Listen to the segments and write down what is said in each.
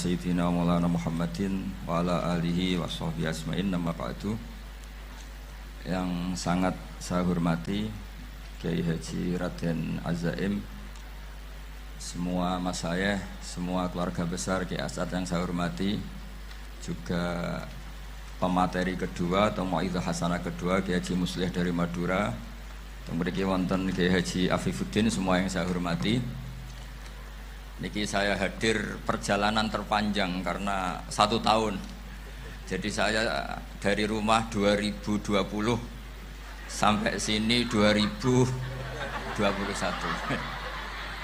Sayyidina Maulana Muhammadin wa ala alihi wa sahbihi asma'in nama ba'du. Yang sangat saya hormati Kiai Haji Raden Azaim, semua masyayikh, semua keluarga besar Kiai As'ad yang saya hormati, juga pemateri kedua atau Mau'izah Hasanah kedua Kiai Haji Muslih dari Madura, mriki wonten Kiai Haji Afifuddin, semua yang saya hormati. Niki saya hadir perjalanan terpanjang karena 1 tahun. Jadi saya dari rumah 2020 sampai sini 2021.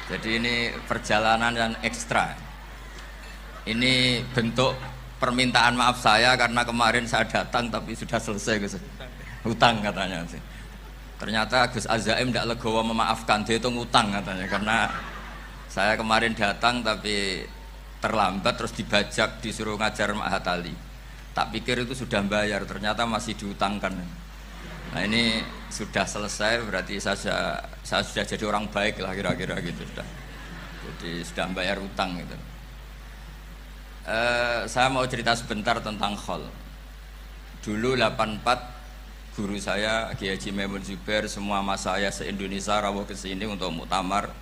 Jadi ini perjalanan yang ekstra. Ini bentuk permintaan maaf saya karena kemarin saya datang tapi sudah selesai Gus. Hutang katanya sih. Ternyata Gus Azaim tidak legowo memaafkan, dia itu ngutang katanya karena saya kemarin datang tapi terlambat terus dibajak disuruh ngajar Ma'had Ali. Tak pikir itu sudah bayar, ternyata masih diutangkan. Nah ini sudah selesai, berarti saya sudah jadi orang baik lah kira-kira gitu sudah. Jadi sudah bayar utang gitu. Saya mau cerita sebentar tentang khol. Dulu 84 guru saya Kiai Haji Maimun Zubair, semua mas saya se-Indonesia rawuh ke sini untuk muktamar,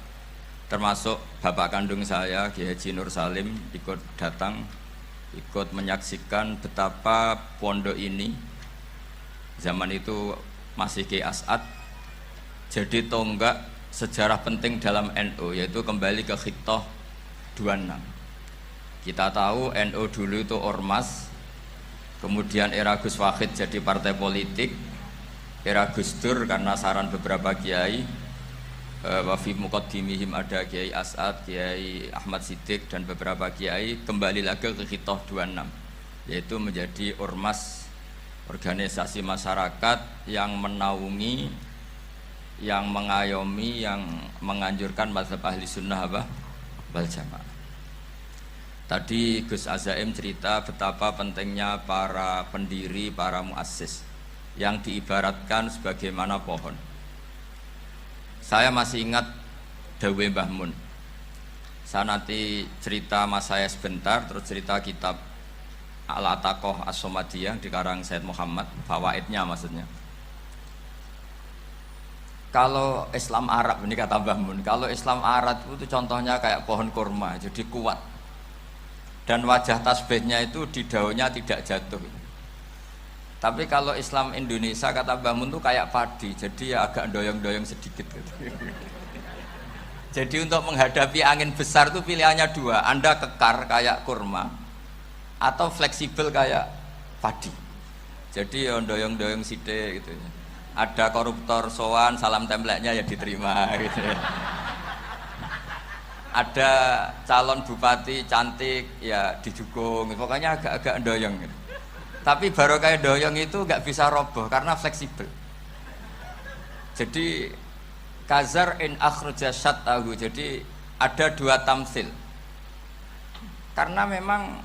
termasuk bapak kandung saya Kiai Haji Nur Salim ikut datang, ikut menyaksikan betapa pondok ini zaman itu masih Kiai As'ad jadi tonggak sejarah penting dalam NU, yaitu kembali ke Khittah 26. Kita tahu NU dulu itu ormas, kemudian era Gus Wahid jadi partai politik, era Gus Dur karena saran beberapa kiai, wa fi muqaddimihim ada Kiai As'ad, Kiai Ahmad Siddiq dan beberapa kiai, kembali lagi ke Khittah 26, yaitu menjadi ormas, organisasi masyarakat yang menaungi, yang mengayomi, yang menganjurkan mazhab ahli sunnah wal jamaah. Tadi Gus Azaim cerita betapa pentingnya para pendiri, para muassis yang diibaratkan sebagaimana pohon. Saya masih ingat Dawe Mbah Mun. Saya nanti cerita mas saya sebentar, terus cerita kitab Al-Ataqoh As-Somadiyah dikarang Said Muhammad, fawaidnya maksudnya. Kalau Islam Arab, ini kata Mbah Mun, kalau Islam Arab itu contohnya kayak pohon kurma, jadi kuat. Dan wajah tasbihnya itu di daunnya tidak jatuh. Tapi kalau Islam Indonesia kata Mbah Mun itu kayak padi, jadi ya agak doyong-doyong sedikit gitu. Jadi untuk menghadapi angin besar itu pilihannya 2, Anda kekar kayak kurma atau fleksibel kayak padi. Jadi ya doyong-doyong sithik gitu. Ada koruptor sowan, salam templeknya ya diterima gitu. Ada calon bupati cantik ya dijukung, pokoknya agak-agak doyong gitu. Tapi baru kayak doyong itu nggak bisa roboh karena fleksibel. Jadi kazar in akhraja syatahu, jadi ada 2 tamsil. Karena memang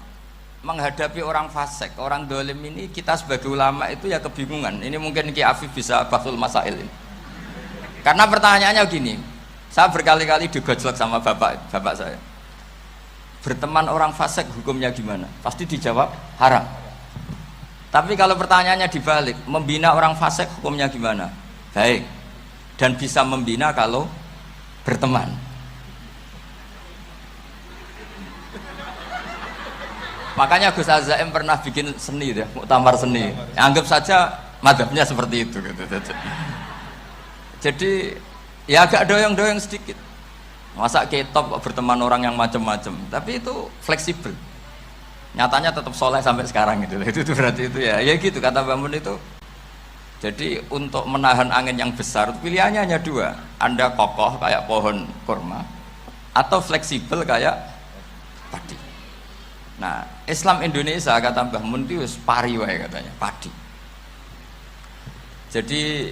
menghadapi orang fasik, orang dolim ini, kita sebagai ulama itu ya kebingungan. Ini mungkin Ki Afif bisa bahsul masail ini. Karena pertanyaannya gini, saya berkali-kali digojlok sama bapak saya. Berteman orang fasik hukumnya gimana? Pasti dijawab haram. Tapi kalau pertanyaannya dibalik, membina orang fasik hukumnya gimana? Baik. Dan bisa membina kalau berteman. Makanya Gus Azaim pernah bikin seni ya, muktamar seni. Anggap saja madhabnya seperti itu gitu. Jadi ya agak doyong-doyong sedikit. Masa ketop berteman orang yang macam-macam, tapi itu fleksibel. Nyatanya tetap soleh sampai sekarang gitu. Itu berarti itu ya gitu kata Mbah Mun itu. Jadi untuk menahan angin yang besar pilihannya hanya 2, Anda kokoh kayak pohon kurma atau fleksibel kayak padi. Nah Islam Indonesia kata Mbah Mun itu pari wae katanya, padi. Jadi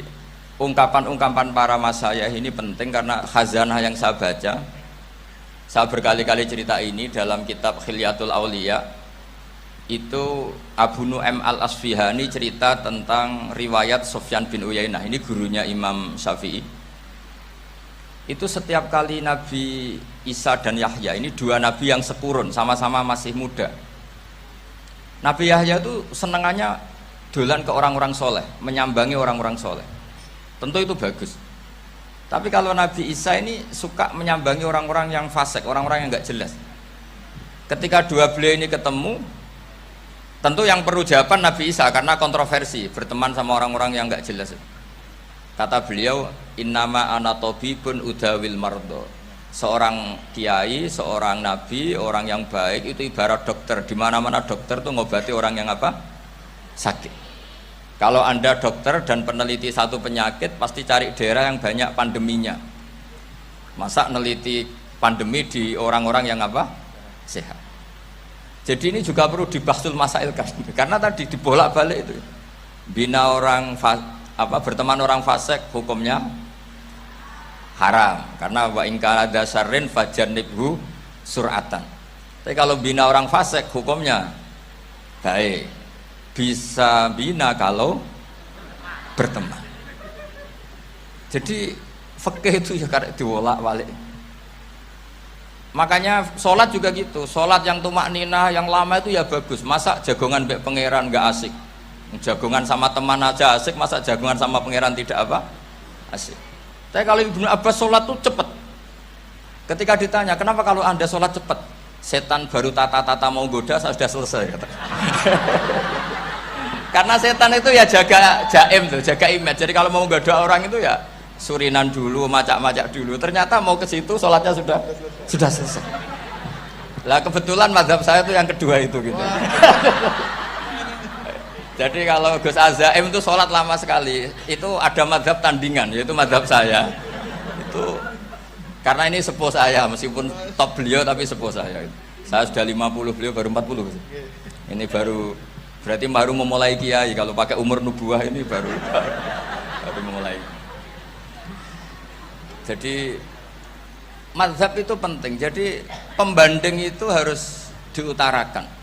ungkapan-ungkapan para masyayikh ini penting karena khazanah yang saya baca. Saya berkali-kali cerita ini dalam kitab Khilyatul Auliya. Itu Abu Nu'aim Al-Asfihani cerita tentang riwayat Sufyan bin Uyainah, ini gurunya Imam Syafi'i. Itu setiap kali Nabi Isa dan Yahya, ini dua nabi yang sekurun, sama-sama masih muda. Nabi Yahya itu senengannya dolan ke orang-orang soleh, menyambangi orang-orang soleh. Tentu itu bagus. Tapi kalau Nabi Isa ini suka menyambangi orang-orang yang fasik, orang-orang yang nggak jelas. Ketika dua beliau ini ketemu, tentu yang perlu jawaban Nabi Isa karena kontroversi, berteman sama orang-orang yang nggak jelas. Kata beliau, innama ana tabibun udawil mardo. Seorang kiai, seorang nabi, orang yang baik itu ibarat dokter. Di mana-mana dokter tuh ngobati orang yang apa? Sakit. Kalau Anda dokter dan peneliti satu penyakit, pasti cari daerah yang banyak pandeminya. Masa neliti pandemi di orang-orang yang apa? Sehat. Jadi ini juga perlu dibahsul masailkan. Karena tadi dibolak-balik itu. Bina orang berteman orang fasik hukumnya haram karena wa in kana dasarin fajannibhu sur'atan. Tapi kalau bina orang fasik hukumnya baik. Bisa bina kalau berteman. Jadi fikih itu ya karek diwolak-walik. Makanya sholat juga gitu. Sholat yang tumak ninah yang lama itu ya bagus. Masa jagongan mbek pangeran enggak asik. Jagongan sama teman aja asik, masa jagongan sama pangeran tidak apa? Asik. Tapi kalau Ibnu Abbas sholat tuh cepat. Ketika ditanya, kenapa kalau Anda sholat cepat? Setan baru tata-tata mau goda, saya sudah selesai kata. Karena setan itu ya jaga jaim tuh, jaga image. Jadi kalau mau goda orang itu ya surinan dulu, macak-macak dulu. Ternyata mau ke situ sholatnya sudah selesai. Lah kebetulan mazhab saya itu yang kedua itu gitu. Jadi kalau Gus Azaim itu sholat lama sekali, itu ada madhab tandingan, yaitu madhab saya. Itu karena ini sepuh saya, meskipun top beliau tapi sepuh saya. Saya sudah 50, beliau baru 40. Ini berarti baru memulai kiai. Kalau pakai umur nubuah ini baru memulai. Jadi madhab itu penting. Jadi pembanding itu harus diutarakan.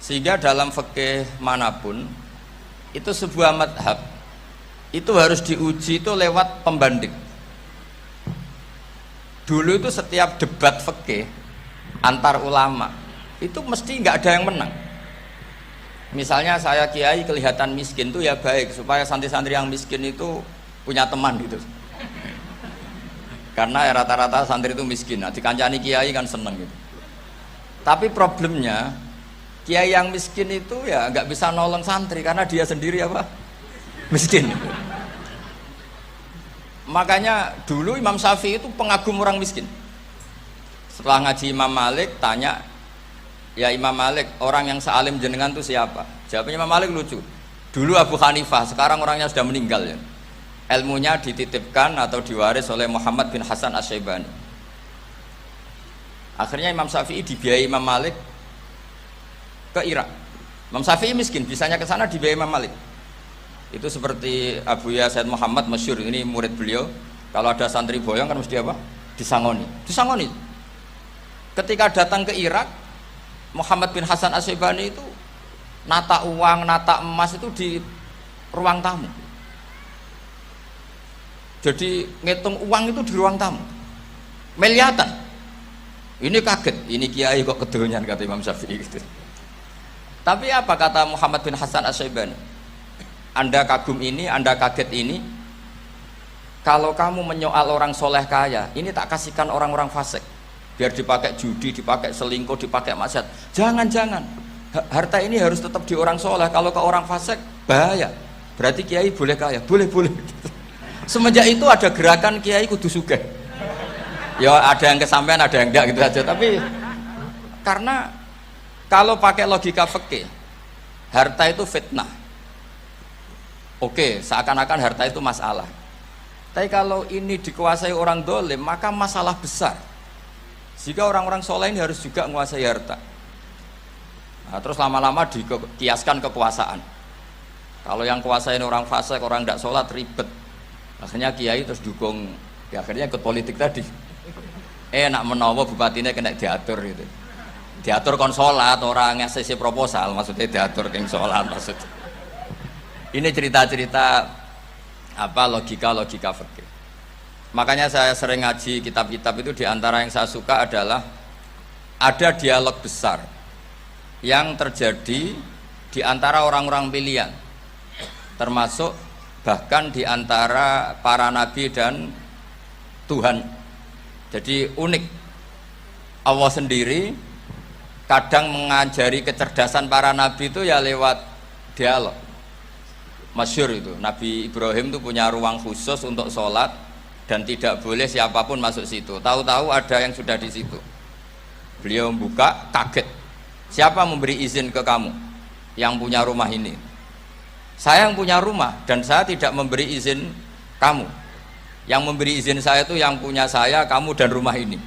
Sehingga dalam fikih manapun itu sebuah madhab itu harus diuji itu lewat pembanding. Dulu itu setiap debat fikih antar ulama itu mesti nggak ada yang menang. Misalnya saya kiai kelihatan miskin itu ya baik supaya santri-santri yang miskin itu punya teman gitu. Karena rata-rata santri itu miskin. Nah, dikancani kiai kan seneng gitu. Tapi problemnya kiai yang miskin itu ya nggak bisa nolong santri karena dia sendiri apa? Miskin. Makanya dulu Imam Syafi'i itu pengagum orang miskin. Setelah ngaji Imam Malik tanya, ya Imam Malik, orang yang sealim jenengan itu siapa? Jawabnya Imam Malik lucu. Dulu Abu Hanifah, sekarang orangnya sudah meninggal ya. Ilmunya dititipkan atau diwaris oleh Muhammad bin Hasan Asy-Syaibani. Akhirnya Imam Syafi'i dibiayai Imam Malik ke Irak. Imam Syafi'i miskin, bisanya ke sana dibiayai Imam Malik. Itu seperti Abu Ya Said Muhammad masyhur, ini murid beliau. Kalau ada santri boyong kan mesti apa? Disangoni. Ketika datang ke Irak, Muhammad bin Hasan Asy-Syaibani itu nata uang, nata emas itu di ruang tamu. Jadi ngitung uang itu di ruang tamu. Miliatan. Ini kaget, ini kiai kok kedonyan kata Imam Syafi'i gitu. Tapi apa kata Muhammad bin Hasan Asy-Syaibani? Anda kagum ini, Anda kaget ini. Kalau kamu menyoal orang soleh kaya, ini tak kasihkan orang-orang fasik. Biar dipakai judi, dipakai selingkuh, dipakai maksiat. Jangan-jangan. Harta ini harus tetap di orang soleh. Kalau ke orang fasik, bahaya. Berarti kiai boleh kaya, boleh. Semenjak itu ada gerakan kiai kudu sugih. Ya ada yang kesampaian, ada yang enggak gitu aja. Tapi karena kalau pakai logika fikih, harta itu fitnah. Oke, seakan-akan harta itu masalah. Tapi kalau ini dikuasai orang dolim, maka masalah besar. Jika orang-orang soleh ini harus juga menguasai harta. Nah, terus lama-lama dikiaskan kekuasaan. Kalau yang kuasain orang fasik, orang tidak sholat ribet. Akhirnya kiai terus dukung, ya akhirnya ikut politik tadi. Nak menawa bupatinya kena diatur gitu. Diatur kon sholat, orang ngasih proposal, maksudnya diatur keng sholat maksudnya. Ini cerita-cerita apa logika fikih. Makanya saya sering ngaji kitab-kitab itu, diantara yang saya suka adalah ada dialog besar yang terjadi di antara orang-orang pilihan, termasuk bahkan di antara para nabi dan Tuhan. Jadi unik, Allah sendiri kadang mengajari kecerdasan para nabi itu ya lewat dialog. Masyhur itu, Nabi Ibrahim itu punya ruang khusus untuk sholat dan tidak boleh siapapun masuk situ. Tahu-tahu ada yang sudah di situ. Beliau membuka, kaget. Siapa memberi izin ke kamu yang punya rumah ini? Saya yang punya rumah dan saya tidak memberi izin kamu. Yang memberi izin saya itu yang punya saya, kamu dan rumah ini.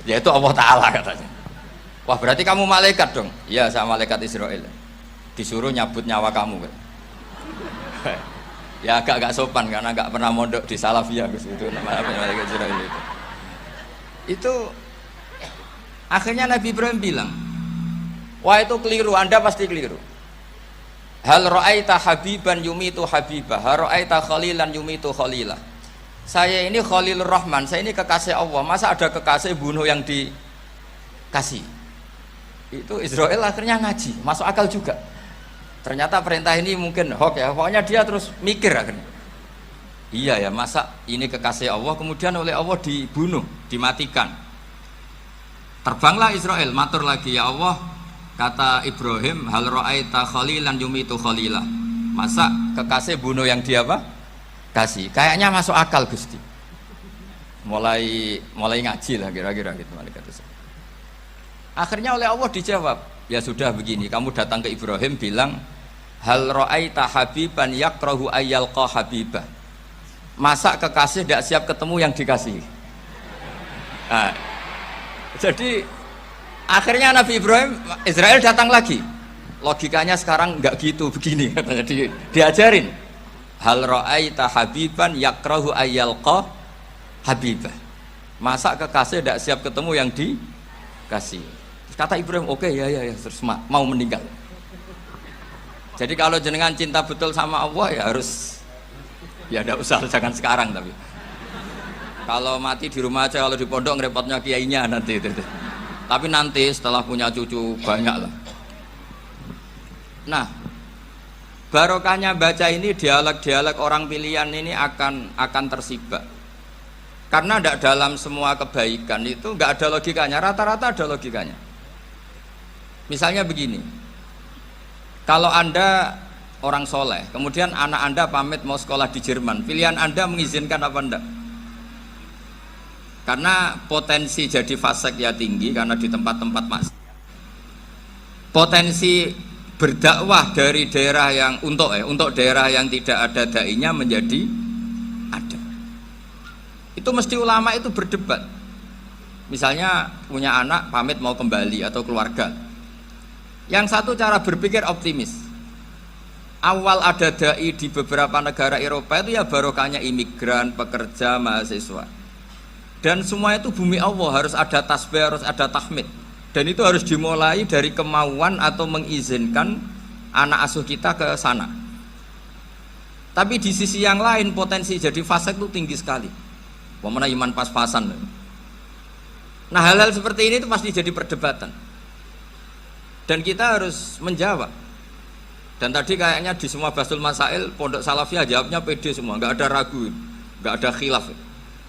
Yaitu Allah Ta'ala katanya. Wah, berarti kamu malaikat dong? Iya, saya malaikat Israel. Disuruh nyabut nyawa kamu. Ya agak sopan karena agak pernah mondok di Salafiyah itu namanya malaikat Israel itu. Itu akhirnya Nabi Ibrahim bilang, wah itu keliru, Anda pasti keliru. Hal ra'aita habiban yumitu habibah, hal ra'aita khalilan yumitu khalilah. Saya ini Khalilur Rahman, saya ini kekasih Allah. Masa ada kekasih bunuh yang dikasih? Itu Israel akhirnya ngaji, masuk akal juga. Ternyata perintah ini mungkin hoax ya, pokoknya dia terus mikir akhirnya. Iya ya, masa ini kekasih Allah kemudian oleh Allah dibunuh, dimatikan. Terbanglah Israel, matur lagi, ya Allah, kata Ibrahim, hal ra'aita khalilan yumitu khalilah. Masa kekasih bunuh yang dia apa? Kasih. Kayaknya masuk akal Gusti. Mulai ngaji lah kira-kira gitu malaikat itu. Akhirnya oleh Allah dijawab, ya sudah begini, kamu datang ke Ibrahim bilang, hal ra'aita habiban yakrahu ayyalqa habibah. Masa kekasih tidak siap ketemu yang dikasih? Nah, jadi akhirnya Nabi Ibrahim, Israel datang lagi. Logikanya sekarang enggak gitu, begini katanya diajarin. Hal ra'aita habiban yakrahu ayyalqa habibah. Masa kekasih tidak siap ketemu yang dikasih? Kata Ibrahim, oke, ya, terus mau meninggal. Jadi kalau jenengan cinta betul sama Allah ya harus, ya tidak usah, jangan sekarang tapi. Kalau mati di rumah aja, kalau di pondok ngerepotnya kiainya nanti itu. Tapi nanti setelah punya cucu banyak lah. Nah, barokahnya baca ini, dialog-dialog orang pilihan ini akan tersibak. Karena tidak dalam semua kebaikan itu nggak ada logikanya, rata-rata ada logikanya. Misalnya begini, kalau Anda orang soleh, kemudian anak Anda pamit mau sekolah di Jerman, pilihan Anda mengizinkan apa enggak? Karena potensi jadi fasik ya tinggi, karena di tempat-tempat maksiat. Potensi berdakwah dari daerah yang untuk daerah yang tidak ada dai-nya menjadi ada. Itu mesti ulama itu berdebat. Misalnya punya anak pamit mau kembali atau keluarga. Yang satu cara berpikir optimis. Awal ada dai di beberapa negara Eropa itu ya barokahnya imigran, pekerja, mahasiswa. Dan semua itu bumi Allah, harus ada tasbih, harus ada tahmid. Dan itu harus dimulai dari kemauan atau mengizinkan anak asuh kita ke sana. Tapi di sisi yang lain potensi jadi fasik itu tinggi sekali. Pemana iman pas-pasan. Nah hal-hal seperti ini itu pasti jadi perdebatan. Dan kita harus menjawab. Dan tadi kayaknya di semua Basul Masail Pondok Salafiyah jawabnya pede semua, nggak ada ragu, nggak ada khilaf.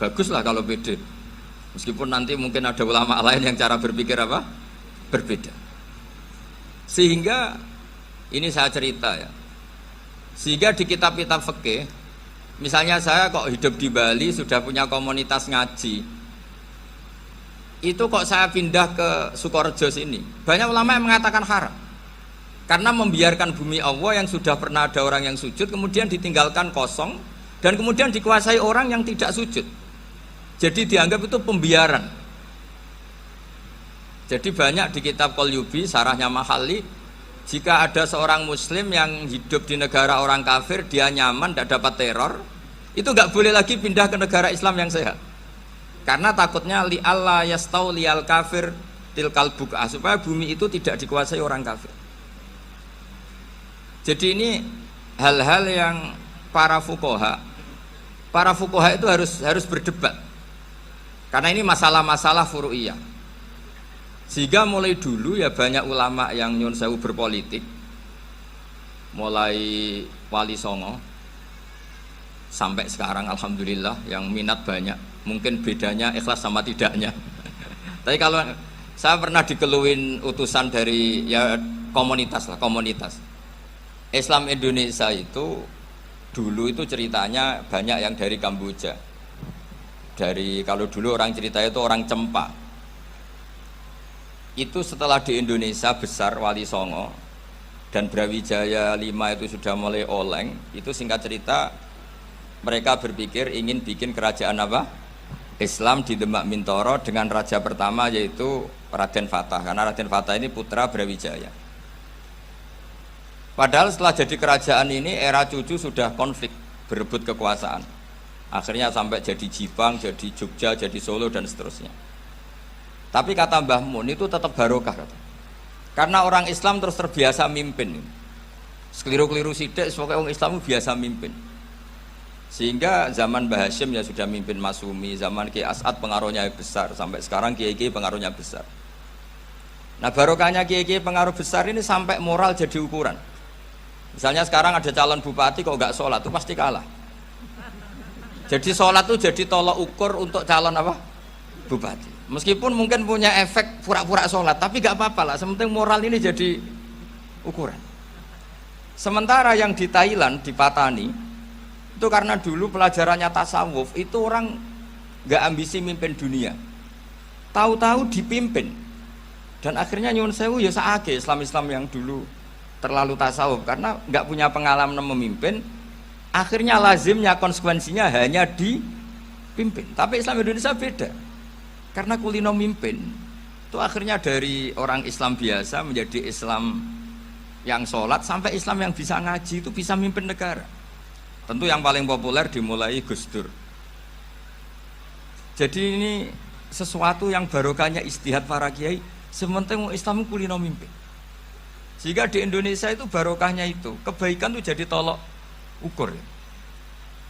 Baguslah kalau pede. Meskipun nanti mungkin ada ulama lain yang cara berpikir apa? Berbeda. Sehingga ini saya cerita ya. Sehingga di kitab-kitab fikih, misalnya saya kok hidup di Bali sudah punya komunitas ngaji. Itu kok saya pindah ke Sukorejo sini, banyak ulama yang mengatakan haram karena membiarkan bumi Allah yang sudah pernah ada orang yang sujud kemudian ditinggalkan kosong dan kemudian dikuasai orang yang tidak sujud, jadi dianggap itu pembiaran. Jadi banyak di kitab Qalyubi, sarahnya Mahalli, jika ada seorang muslim yang hidup di negara orang kafir, dia nyaman, tidak dapat teror, itu nggak boleh lagi pindah ke negara Islam yang sehat. Karena takutnya li Allah yastau liyal kafir tilkal buka, supaya bumi itu tidak dikuasai orang kafir. Jadi ini hal-hal yang para fuqaha para fuqaha itu harus berdebat. Karena ini masalah-masalah furu'iyah. Sehingga mulai dulu ya banyak ulama yang nyun sewu berpolitik. Mulai Wali Songo sampai sekarang alhamdulillah yang minat banyak. Mungkin bedanya ikhlas sama tidaknya. Tapi kalau saya pernah dikeluhin utusan dari ya komunitas. Islam Indonesia itu dulu itu ceritanya banyak yang dari Kamboja. Kalau dulu orang cerita itu orang Cempa. Itu setelah di Indonesia besar Wali Songo dan Brawijaya 5 itu sudah mulai oleng, itu singkat cerita mereka berpikir ingin bikin kerajaan apa? Islam di Demak Mintoro dengan raja pertama yaitu Raden Fatah, karena Raden Fatah ini putra Brawijaya. Padahal setelah jadi kerajaan ini era cucu sudah konflik, berebut kekuasaan. Akhirnya sampai jadi Jipang, jadi Jogja, jadi Solo dan seterusnya. Tapi kata Mbah Mun itu tetap barokah. Karena orang Islam terus terbiasa mimpin. Sekeliru-keliru sidik, pokoknya orang Islam biasa mimpin. Sehingga zaman Mbah Hashim ya sudah mimpin Masumi, zaman Ki As'ad pengaruhnya besar, sampai sekarang Kiai-Kiai pengaruhnya besar. Nah barokahnya Kiai-Kiai pengaruh besar ini sampai moral jadi ukuran. Misalnya sekarang ada calon bupati kok nggak sholat, itu pasti kalah. Jadi sholat itu jadi tolok ukur untuk calon apa? Bupati. Meskipun mungkin punya efek pura-pura sholat, tapi nggak apa-apa lah. Sementing moral ini jadi ukuran. Sementara yang di Thailand, di Patani, itu karena dulu pelajarannya tasawuf, itu orang nggak ambisi mimpin dunia. Tahu-tahu dipimpin. Dan akhirnya nyuwun sewu ya saage Islam-Islam yang dulu terlalu tasawuf karena nggak punya pengalaman memimpin. Akhirnya lazimnya konsekuensinya hanya dipimpin. Tapi Islam Indonesia beda. Karena kulino mimpin. Itu akhirnya dari orang Islam biasa menjadi Islam yang sholat sampai Islam yang bisa ngaji itu bisa mimpin negara. Tentu yang paling populer dimulai Gus Dur. Jadi ini sesuatu yang barokahnya istihad para kiai. Sementing Islam kulino mimpin. Sehingga di Indonesia itu barokahnya itu kebaikan itu jadi tolok ukur.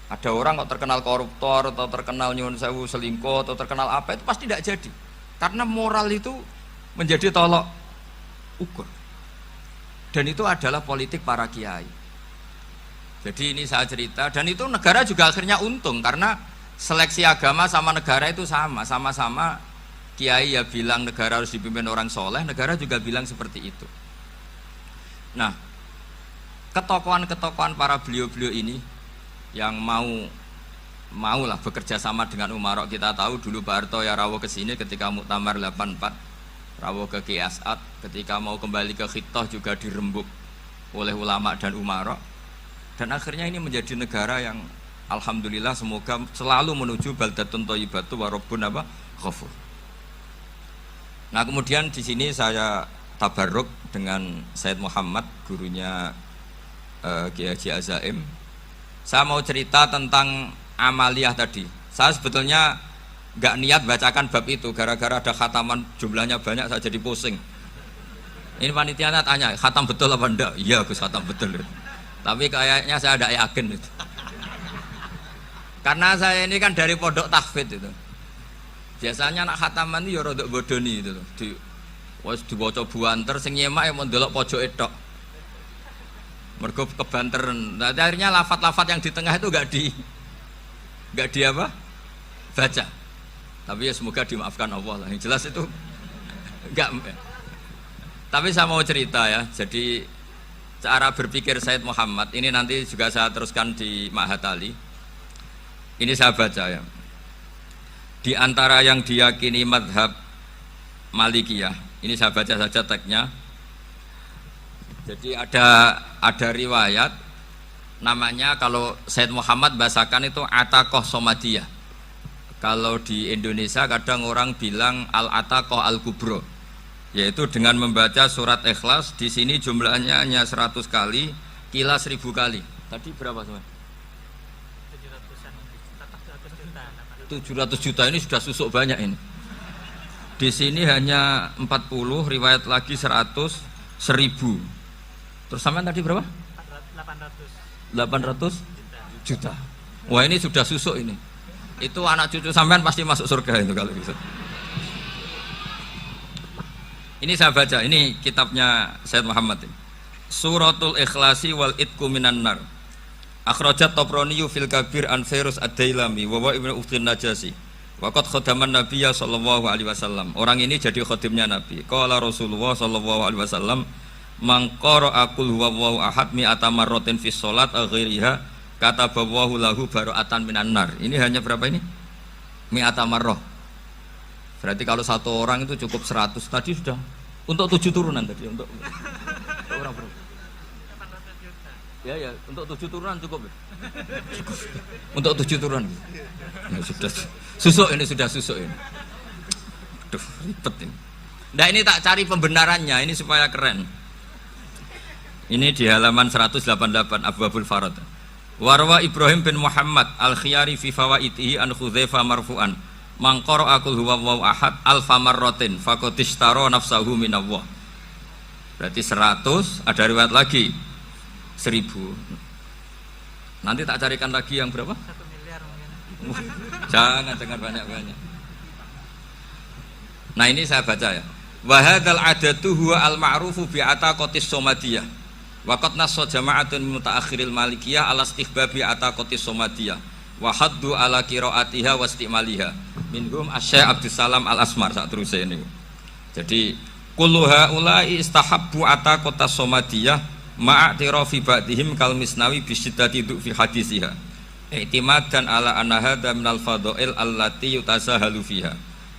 Ada orang kok terkenal koruptor atau terkenal nyuwun sewu selingkuh atau terkenal apa itu pasti tidak jadi karena moral itu menjadi tolok ukur dan itu adalah politik para kiai. Jadi ini saya cerita dan itu negara juga akhirnya untung karena seleksi agama sama negara itu sama-sama kiai ya bilang negara harus dipimpin orang soleh, negara juga bilang seperti itu. Nah ketokohan-ketokohan para beliau-beliau ini yang mau lah bekerja sama dengan umarok. Kita tahu dulu Pak Harto ya rawuh ke sini ketika Muktamar 84, rawuh ke Ki As'ad, ketika mau kembali ke Khittah juga dirembuk oleh ulama dan umarok. Dan akhirnya ini menjadi negara yang alhamdulillah semoga selalu menuju baldatun thayyibatu wa rabbun ghafur. Nah, kemudian di sini saya tabarruk dengan Said Muhammad, gurunya Kiai Haji Azaim. Saya mau cerita tentang amaliyah tadi. Saya sebetulnya nggak niat bacakan bab itu, gara-gara ada khataman jumlahnya banyak saya jadi pusing. Ini panitianya tanya, khatam betul apa enggak? Iya Gus, khatam betul. Tapi kayaknya saya tidak yakin itu. Karena saya ini kan dari pondok tahfidz itu. Biasanya anak khataman itu ya rodok bodoni itu. Wes dibaca buanter sing nyemak ya mau ndelok pojoke tok. Mergo kebanteran. Nah, akhirnya lafat-lafat yang di tengah itu enggak di apa? Baca. Tapi ya semoga dimaafkan Allah lah. Yang jelas itu enggak. Tapi saya mau cerita ya. Jadi cara berpikir Said Muhammad ini nanti juga saya teruskan di Ma'had Ali. Ini saya baca ya. Di antara yang diyakini madhab Malikiyah, ini saya baca saja teksnya. Jadi ada riwayat namanya kalau Said Muhammad bahasakan itu Ataqoh Somadiyah. Kalau di Indonesia kadang orang bilang Al-Ataqoh Al-Kubro, yaitu dengan membaca surat Ikhlas. Di sini jumlahnya hanya 100 kali, Kila 1000 kali. Tadi berapa teman? 700 juta ini sudah susuk banyak ini. Di sini hanya 40, riwayat lagi 100, 1000. Terus sampai tadi berapa? 800 juta. Wah ini sudah susuk ini. Itu anak cucu sampean pasti masuk surga itu kalau bisa. Ini saya baca, ini kitabnya Sayyid Muhammad ini. Suratul Ikhlasi wal Itqu minan nar. Akhrajat Tabrani fil Kabir an Fairuz ad-Dailami wa wa Ibnu Uthtin Najasi. Waqad khadaman Nabiyya sallallahu alaihi wasallam. Orang ini jadi khadimnya Nabi. Qala Rasulullah sallallahu alaihi wasallam, "Man qara'a qul huwallahu ahad mi'ata marratin fi shalat ghairiha kataballahu lahu bara'atan minan nar." Ini hanya berapa ini? Mi'ata marrah. Berarti kalau satu orang itu cukup 100. Tadi sudah untuk 7 turunan tadi untuk orang berapa? Ya, untuk 7 turunan cukup. Cukup. Untuk 7 turunan. Ya, sudah susuk ini sudah susuk ini. Aduh, ribet ini. Nah ini tak cari pembenarannya ini supaya keren. Ini di halaman 188 Abwabul Farad. Warwa Ibrahim bin Muhammad Al-Khiyari fi fawaitihi an Khudzaifa marfu'an. Man qara'a qul huwallahu ahad alfa marratin faqad ishtara nafsahu minallah. Berarti 100, ada riwayat lagi 1000. Nanti tak carikan lagi yang berapa? 1 miliar mungkin. Jangan banyak-banyak. Nah ini saya baca ya. Wa hadzal adatu huwa al-ma'rufu bi ataqatis somadiyah. Wa qad nassa jama'atun min mutaakhiril malikiyah ala istihbabi ataqatis somadiyah. Wa haddu ala qiraatiha wa istimaliha. Minhum Asy-Syaikh Abdus Salam Al-Asmar sak teruse ini. Jadi kullu haula'i istahabbu ataqatas somadiyah ma'atirafi ba'dihim kal misnawi bi syiddati fi hadisiha. I'timadan ala anna hadza minal fadha'il allati yutasahalu fiha.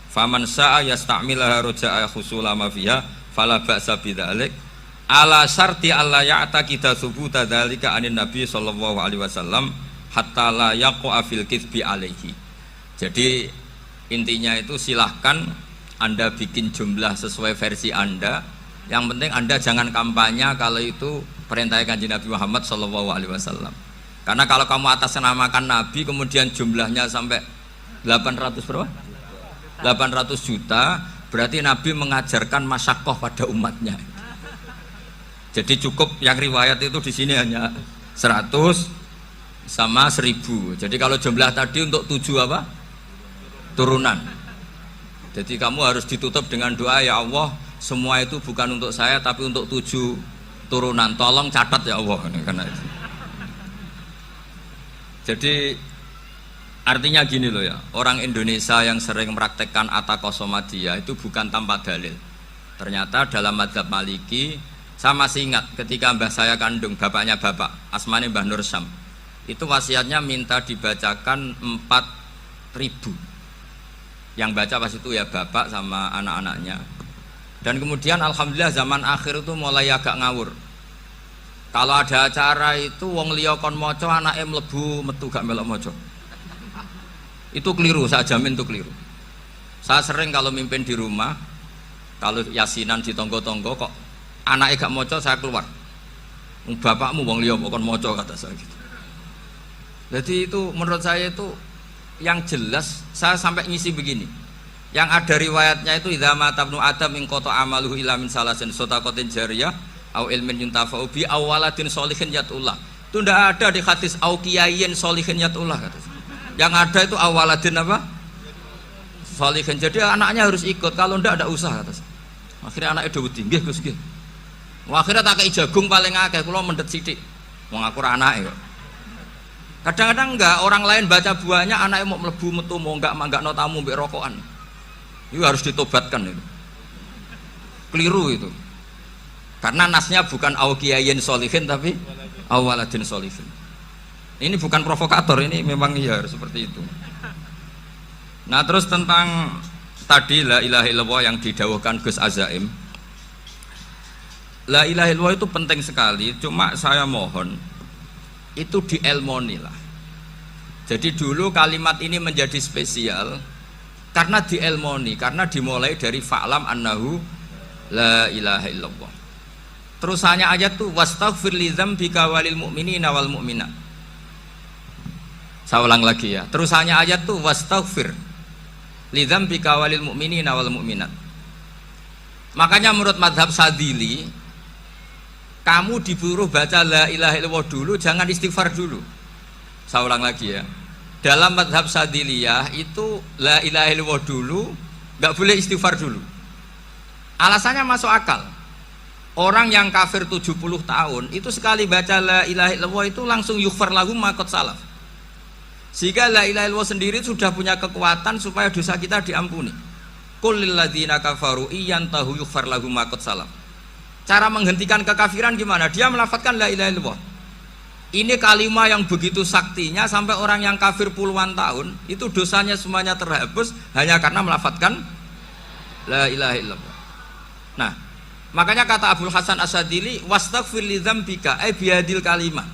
Faman sa'a yasta'milaha raja'a husula ma fiha fala ba'sa bidzalik ala syarti alla ya'taqida thubuta dzalika anin nabi sallallahu alaihi wasallam hatta la yaqa fil kitsbi alaihi. Jadi intinya itu silahkan Anda bikin jumlah sesuai versi Anda. Yang penting Anda jangan kampanye kalau itu perintah Kanjeng Nabi Muhammad sallallahu alaihi wasallam. Karena kalau kamu atasnamakan Nabi kemudian jumlahnya sampai 800 berapa? 800 juta, berarti Nabi mengajarkan masyaqqah pada umatnya. Jadi cukup yang riwayat itu di sini hanya 100 sama 1000. Jadi kalau jumlah tadi untuk 7 apa? Turunan. Jadi kamu harus ditutup dengan doa, ya Allah, semua itu bukan untuk saya tapi untuk 7 turunan. Tolong catat ya Allah. Karena itu. Jadi artinya gini loh ya, orang Indonesia yang sering mempraktekkan ataqah somadiyah itu bukan tanpa dalil. Ternyata dalam madzhab Maliki, saya masih ingat ketika mbah saya kandung, bapaknya bapak, asmane Mbah Nur Syam, itu wasiatnya minta dibacakan 4.000. Yang baca pas itu ya bapak sama anak-anaknya. Dan kemudian alhamdulillah zaman akhir itu mulai agak ngawur. Kalau ada acara itu wong liya kon maca anake mlebu metu gak melok maca. Itu keliru, saya jamin itu keliru. Saya sering kalau mimpin di rumah, kalau yasinan di tonggo-tonggo kok anaknya gak maca, saya keluar. Bapakmu wong liya kok kon maca, kata saya gitu. Jadi itu menurut saya itu yang jelas. Saya sampai ngisi begini, yang ada riwayatnya itu idza mata ibnu adam min qata amaluhu illa min salasin shadaqatin jariyah au ilmin yuntafa'u bi aw waladin sholihin yatullah. Itu ndak ada di hadis au kiyayin sholihin yatullah, kata. Yang ada itu awaladin apa? Sholihin. Jadi anaknya harus ikut, kalau ndak ada usah, kata. Akhirnya anaknya udah wedi, nggih Gus nggih. Akhirnya tak kei jagung paling akeh, kula mendet sithik. Wong aku ora anake kok. Kadang-kadang enggak, orang lain baca buahnya, anaknya mau mlebu metu mau enggak no tamu mbek rokokan. Itu harus ditobatkan itu. Keliru itu. Karena nasnya bukan auqiyayin sholihin tapi awaladin sholihin. Ini bukan provokator, ini memang iya seperti itu. Nah terus tentang tadi la ilaha illallah yang didawuhkan Gus Azaim. La ilaha illallah itu penting sekali, cuma saya mohon itu dielmoni lah. Jadi dulu kalimat ini menjadi spesial karena dielmoni, karena dimulai dari fa'lam annahu la ilaha illallah. Terusannya ayat tuh wastaghfir li dzambika walil mu'minina wal mu'minat. Saya ulang lagi ya. Terusannya ayat tuh wastaghfir li dzambika walil mu'minina wal mu'minat. Makanya menurut mazhab Sadili, kamu disuruh baca la ilaha illallah dulu, jangan istighfar dulu. Saya ulang lagi ya. dalam madhab Sadiliyah itu la ilaha illallah dulu, nggak boleh istighfar dulu. Alasannya masuk akal. Orang yang kafir 70 tahun itu sekali baca la ilaha illallah itu langsung yughfar lahum ma qad salaf. Sehingga la ilaha illallah sendiri sudah punya kekuatan supaya dosa kita diampuni. Qul lil ladzina kafaru iyantahu yughfar lahum ma qad salaf. Cara menghentikan kekafiran gimana? Dia melafadzkan la ilaha illallah. Ini kalimat yang begitu saktinya sampai orang yang kafir puluhan tahun itu dosanya semuanya terhapus hanya karena melafadzkan la ilaha illallah. Nah, makanya kata Abul Hasan Asyadzili, wastaghfir li dzambika ay bihadil kalimah.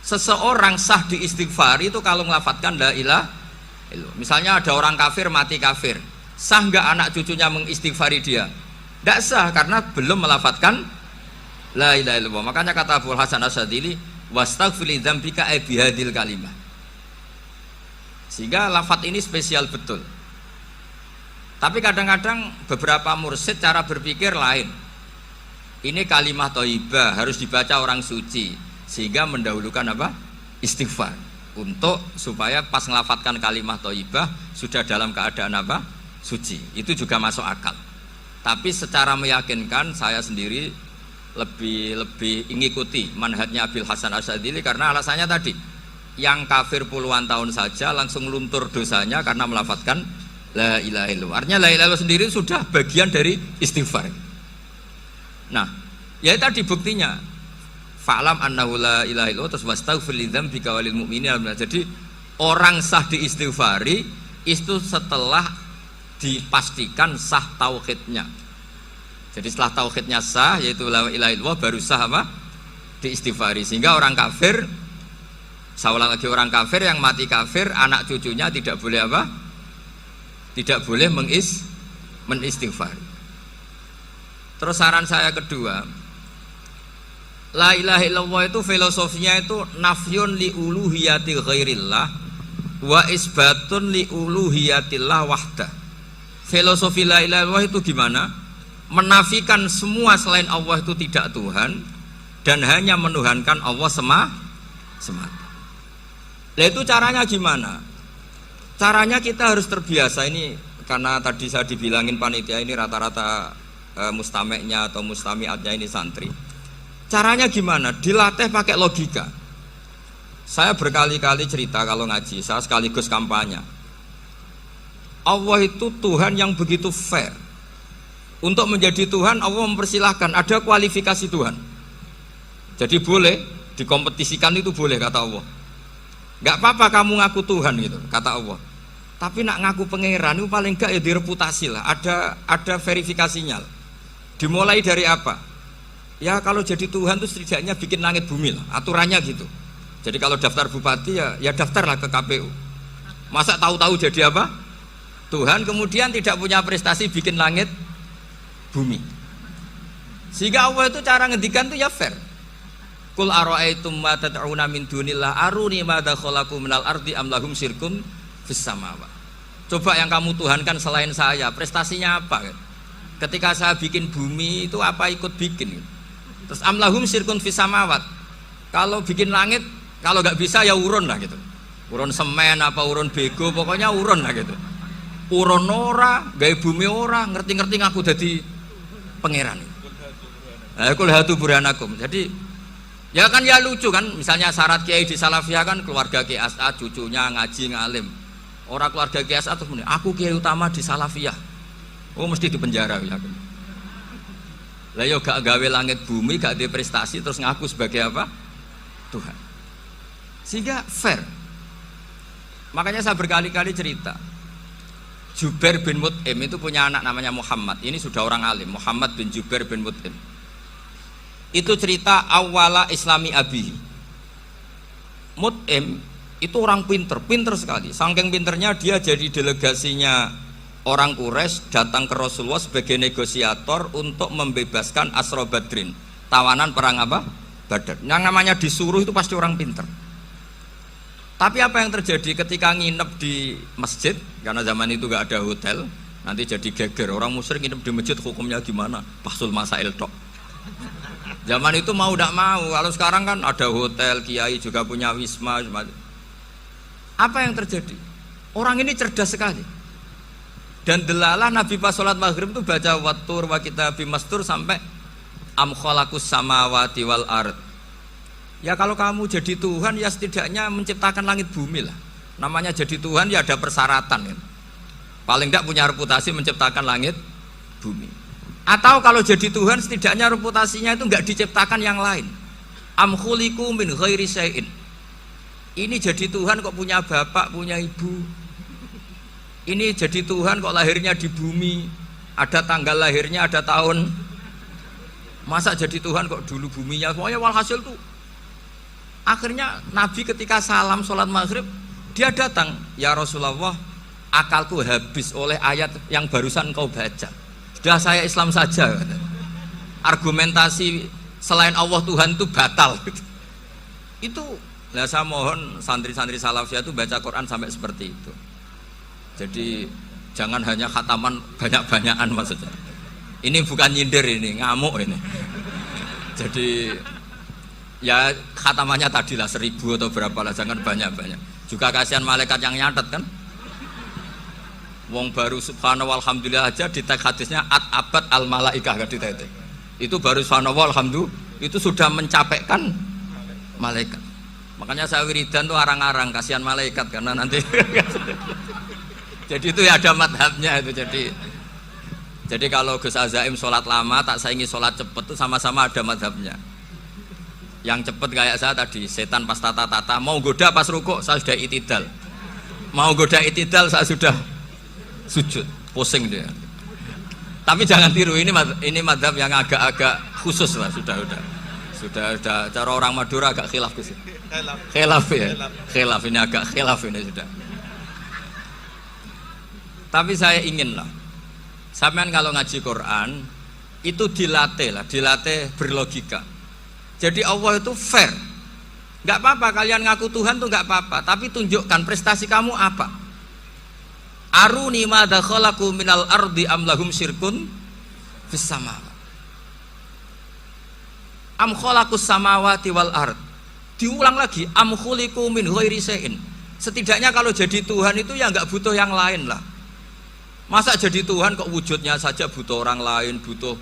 Seseorang sah diistighfari itu kalau melafadzkan la ilaha illallah. Misalnya ada orang kafir mati kafir, sah enggak anak cucunya mengistighfari dia? Enggak sah karena belum melafadzkan la ilaha illallah. Makanya kata Abul Hasan Asyadzili, wastaghfir li dzambika ay bihadil kalimah. Sehingga lafadz ini spesial betul. Tapi kadang-kadang beberapa mursyid cara berpikir lain. Ini kalimah thayyibah harus dibaca orang suci, sehingga mendahulukan apa? Istighfar. Untuk supaya pas ngelafatkan kalimah thayyibah sudah dalam keadaan apa? Suci. Itu juga masuk akal. Tapi secara meyakinkan saya sendiri lebih mengikuti manhajnya Abil Hasan Asyadzili karena alasannya tadi, yang kafir puluhan tahun saja langsung luntur dosanya karena melafatkan la ilaha illallah. Artinya la ilaha illallah sendiri sudah bagian dari istighfar. Nah, ya tadi buktinya. Fa'lam annahu la ilaha illallah terus wastaghfir li dzambika walil mu'minin. Jadi orang sah diistighfari itu setelah dipastikan sah tauhidnya. Jadi setelah tauhidnya sah yaitu la ilaha illallah baru sah apa? Diistighfari. Sehingga orang kafir, saya ulang lagi, orang kafir yang mati kafir anak cucunya tidak boleh apa? Tidak boleh menistighfar. Terus saran saya kedua, la ilaha illallah itu filosofinya itu nafyun li uluhiyati ghairillah wa isbatun li uluhiyatillah wahdah. Filosofi la ilaha illallah itu gimana? Menafikan semua selain Allah itu tidak Tuhan dan hanya menuhankan Allah semata. Nah itu caranya gimana? Caranya kita harus terbiasa ini, karena tadi saya dibilangin panitia ini rata-rata mustameknya atau mustamiatnya ini santri. Caranya gimana? Dilatih pakai logika. Saya berkali-kali cerita kalau ngaji, saya sekaligus kampanye. Allah itu Tuhan yang begitu fair. Untuk menjadi Tuhan Allah mempersilahkan, ada kualifikasi Tuhan. Jadi boleh dikompetisikan, itu boleh kata Allah. Gak apa-apa kamu ngaku Tuhan gitu kata Allah. Tapi nak ngaku pangeran itu paling gak ya direputasi lah, ada verifikasinya. Dimulai dari apa? Ya kalau jadi Tuhan itu setidaknya bikin langit bumi lah, aturannya gitu. Jadi kalau daftar bupati ya daftarlah ke KPU. Masa tahu-tahu jadi apa? Tuhan kemudian tidak punya prestasi bikin langit bumi. Sehingga Allah itu cara ngendikan itu ya fair. Qul ara'aitum ma tad'una min dunillah aruni madza khalaqu minal ardi am lahum syirkum fis samawati. Coba yang kamu tuhankan selain saya, prestasinya apa? Ketika saya bikin bumi itu apa ikut bikin? Terus am lahum syirkum fis samawati. Kalau bikin langit, kalau nggak bisa ya urun lah gitu. Urun semen apa urun bego, pokoknya urun lah gitu. Urun ora, gawe bumi ora, ngerti-ngerti ngaku dadi pangeran. Kul hatu burhanakum. Jadi ya kan ya lucu kan, misalnya syarat kiai di Salafiyah kan keluarga Kiai As'ad, cucunya ngaji ngalim. Orang keluarga Kiai As'ad terus aku kiai utama di Salafiyah. Oh mesti dipenjara ya. Lah yo gak gawe langit bumi, gak ada prestasi terus ngaku sebagai apa? Tuhan. Sehingga fair. Makanya saya berkali-kali cerita. Jubair bin Mut'im itu punya anak namanya Muhammad. Ini sudah orang alim, Muhammad bin Jubair bin Mut'im. Itu cerita awala islami abihi. Mut'im itu orang pinter sekali. Saking pinternya dia jadi delegasinya orang Quraisy datang ke Rasulullah sebagai negosiator untuk membebaskan Asra Badrin, tawanan perang apa? Badar. Yang namanya disuruh itu pasti orang pinter. Tapi apa yang terjadi ketika nginep di masjid, karena zaman itu gak ada hotel, nanti jadi geger. Orang musyrik nginep di masjid hukumnya gimana? Bahsul masail tok. Zaman itu mau tidak mau, kalau sekarang kan ada hotel, kiai juga punya wisma. Apa yang terjadi? Orang ini cerdas sekali. Dan delalah Nabi pas sholat maghrib itu baca wattur wa kitabim mastur sampai am khalaqus samawati wal ard. Ya kalau kamu jadi Tuhan ya setidaknya menciptakan langit bumi lah. Namanya jadi Tuhan ya ada persyaratan kan. Paling tidak punya reputasi menciptakan langit bumi. Atau kalau jadi Tuhan setidaknya reputasinya itu enggak diciptakan yang lain. Am khuliqu min ghairi syai'in. Ini jadi Tuhan kok punya bapak, punya ibu. Ini jadi Tuhan kok lahirnya di bumi, ada tanggal lahirnya, ada tahun. Masa jadi Tuhan kok dulu buminya? Pokoknya walhasil tuh. Akhirnya Nabi ketika salam sholat maghrib, dia datang, ya Rasulullah, akalku habis oleh ayat yang barusan kau baca. Sudah saya Islam saja. Argumentasi selain Allah Tuhan itu batal. Itu, nah saya mohon santri-santri salafiyah itu baca Quran sampai seperti itu. Jadi jangan hanya khataman banyak-banyakan maksudnya. Ini bukan nyindir, ini ngamuk ini. Jadi ya khatamannya tadilah 1000 atau berapa lah, jangan banyak-banyak. Juga kasihan malaikat yang nyatet kan. Wong baru subhanallah alhamdulillah aja di teks hadisnya abad al malaikah di teks. Itu baru subhanallah alhamdulillah itu sudah mencapaikan malaikat. Makanya saya wiridan tuh arang-arang kasihan malaikat karena nanti jadi itu ya ada madhabnya itu. Jadi kalau Gus Azaim sholat lama tak saingi sholat cepet itu sama-sama ada madhabnya. Yang cepet kayak saya tadi, setan pas tata-tata mau goda pas rukuk saya sudah itidal, mau goda itidal saya sudah sujud, pusing dia. Tapi jangan tiru, ini madhab yang agak-agak khusus lah, sudah cara orang Madura agak khilaf ke sini. Khilaf ya, khilaf ini agak khilaf ini sudah. Tapi saya ingin lah, sampean kalau ngaji Quran itu dilatih berlogika. Jadi Allah itu fair, nggak apa-apa kalian ngaku Tuhan tuh nggak apa-apa, tapi tunjukkan prestasi kamu apa. Aruni ma dakhalaqu minal ardi am lahum syirkun fis samawati. Am khalaqus samawati wal ard. Diulang lagi, am khuliqu min ghairi syai'in. Setidaknya kalau jadi Tuhan itu ya nggak butuh yang lain lah. Masa jadi Tuhan kok wujudnya saja butuh orang lain, butuh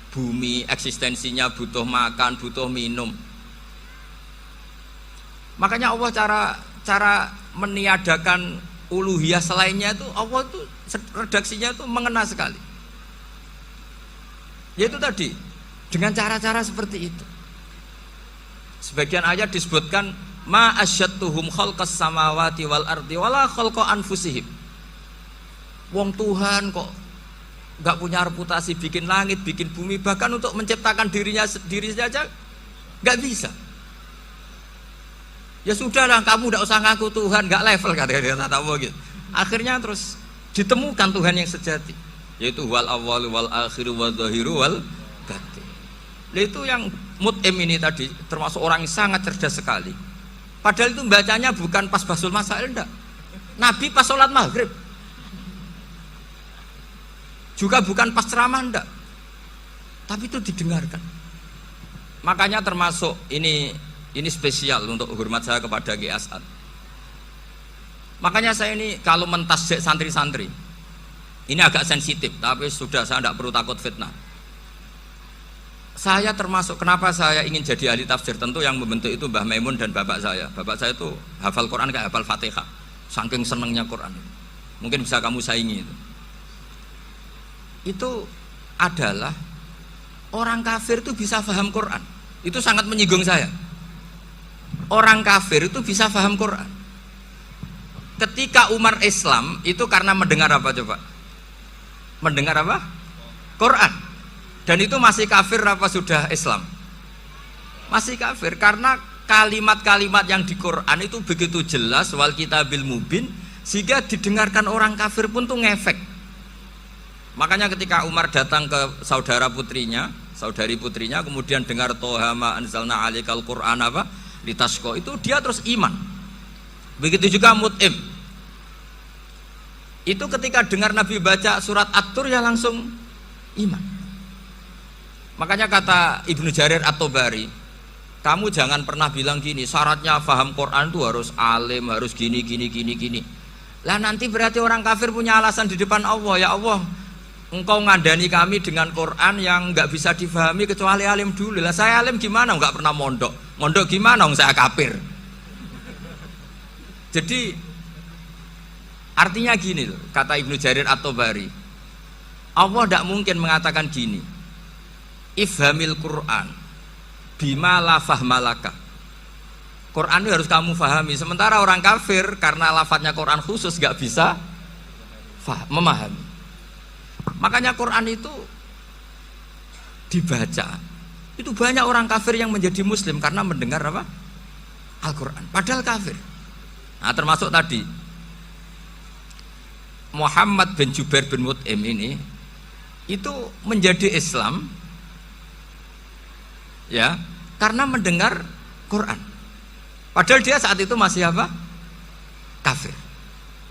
bumi, eksistensinya butuh makan, butuh minum. Makanya Allah cara meniadakan uluhiyah selainnya itu Allah itu redaksinya itu mengena sekali. Yaitu tadi dengan cara-cara seperti itu. Sebagian ayat disebutkan ma asyattuhum khalqas samawati wal ardi wala khalqa anfusihim. Wong Tuhan kok nggak punya reputasi bikin langit, bikin bumi, bahkan untuk menciptakan dirinya sendiri saja nggak bisa. Ya sudahlah, kamu nggak usah ngaku Tuhan, nggak level kata gitu. Akhirnya terus ditemukan Tuhan yang sejati, yaitu wal awwal wal akhir wal zahiru wal batin. Itu yang mut'im ini tadi termasuk orang yang sangat cerdas sekali. Padahal itu bacanya bukan pas basul masail, enggak. Nabi pas sholat maghrib. Juga bukan pas ceramah, enggak. Tapi itu didengarkan. Makanya termasuk ini spesial untuk hormat saya kepada Ki As'ad. Makanya saya ini kalau mentasjik santri-santri, ini agak sensitif, tapi sudah saya tidak perlu takut fitnah. Saya termasuk, kenapa saya ingin jadi ahli tafsir, tentu yang membentuk itu Mbah Maimun dan bapak saya. Bapak saya itu hafal Quran kayak hafal Fatihah, saking senengnya Quran. Mungkin bisa kamu saingi itu. Itu adalah orang kafir itu bisa paham Quran. Itu sangat menyinggung saya. Orang kafir itu bisa paham Quran. Ketika Umar Islam itu karena mendengar apa coba? Mendengar apa? Quran. Dan itu masih kafir apa sudah Islam? Masih kafir karena kalimat-kalimat yang di Quran itu begitu jelas wal kitabil mubin sehingga didengarkan orang kafir pun tuh ngefek. Makanya ketika Umar datang ke saudari putrinya, kemudian dengar Toha ma anzalna alaikal Qur'an apa litasqa, itu dia terus iman. Begitu juga Mut'im. Itu ketika dengar Nabi baca surat At-Tur ya langsung iman. Makanya kata Ibnu Jarir At-Tabari, Kamu jangan pernah bilang gini, syaratnya paham Quran itu harus alim, harus gini. Lah nanti berarti orang kafir punya alasan di depan Allah, ya Allah, engkau ngandani kami dengan Quran yang nggak bisa difahami kecuali alim dulu. Lah saya alim gimana? Nggak pernah mondok gimana? Saya kafir. Jadi artinya gini loh, kata Ibnu Jarir At-Tabari, Allah tidak mungkin mengatakan gini, ifhamil Quran bima la fahmalaka. Quran itu harus kamu fahami. Sementara orang kafir karena lafadznya Quran khusus nggak bisa memahami. Makanya Quran itu dibaca. Itu banyak orang kafir yang menjadi muslim karena mendengar apa? Al-Quran. Padahal kafir. Nah, termasuk tadi Muhammad bin Jubair bin Mut'im ini itu menjadi Islam ya karena mendengar Quran. Padahal dia saat itu masih apa? Kafir.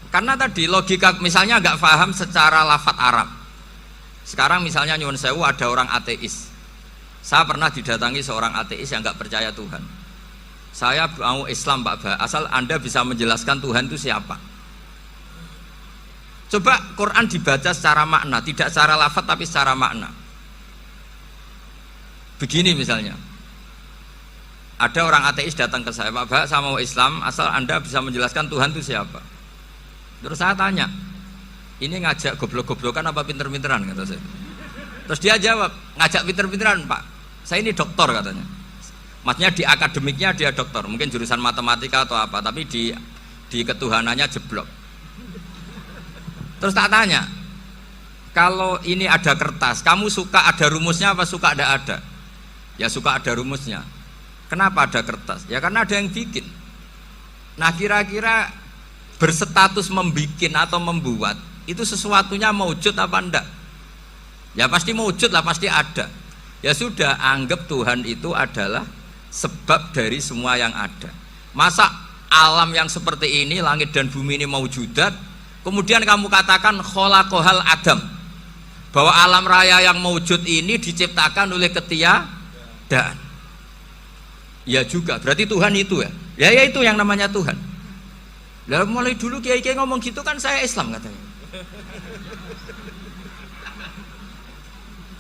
Karena tadi logika misalnya nggak paham secara lafadz Arab. Sekarang misalnya nyuwun sewu ada orang ateis. Saya pernah didatangi seorang ateis yang nggak percaya Tuhan. Saya mau Islam Pak Bah, asal Anda bisa menjelaskan Tuhan itu siapa. Coba Quran dibaca secara makna, tidak secara lafadz tapi secara makna. Begini misalnya, ada orang ateis datang ke saya, Pak Bah, saya mau Islam, asal Anda bisa menjelaskan Tuhan itu siapa. Terus saya tanya, ini ngajak goblok-goblokan apa pinter-pinteran, kata saya. Terus dia jawab, ngajak pinter-pinteran Pak, saya ini doktor katanya. Maksudnya di akademiknya dia doktor, mungkin jurusan matematika atau apa, tapi di ketuhanannya jeblok. Terus tak tanya, kalau ini ada kertas, kamu suka ada rumusnya apa suka ada? Ya suka ada rumusnya. Kenapa ada kertas? Ya karena ada yang bikin. Nah kira-kira berstatus membikin atau membuat itu sesuatunya maujud apa enggak? Ya pasti maujud lah, pasti ada. Ya sudah, anggap Tuhan itu adalah sebab dari semua yang ada. Masa alam yang seperti ini, langit dan bumi ini maujudat, kemudian kamu katakan kholaqohal adam, bahwa alam raya yang maujud ini diciptakan oleh ketiadaan. Ya juga, berarti Tuhan itu ya. Ya itu yang namanya Tuhan. Lalu mulai dulu kiai-kiai ngomong gitu kan saya Islam katanya.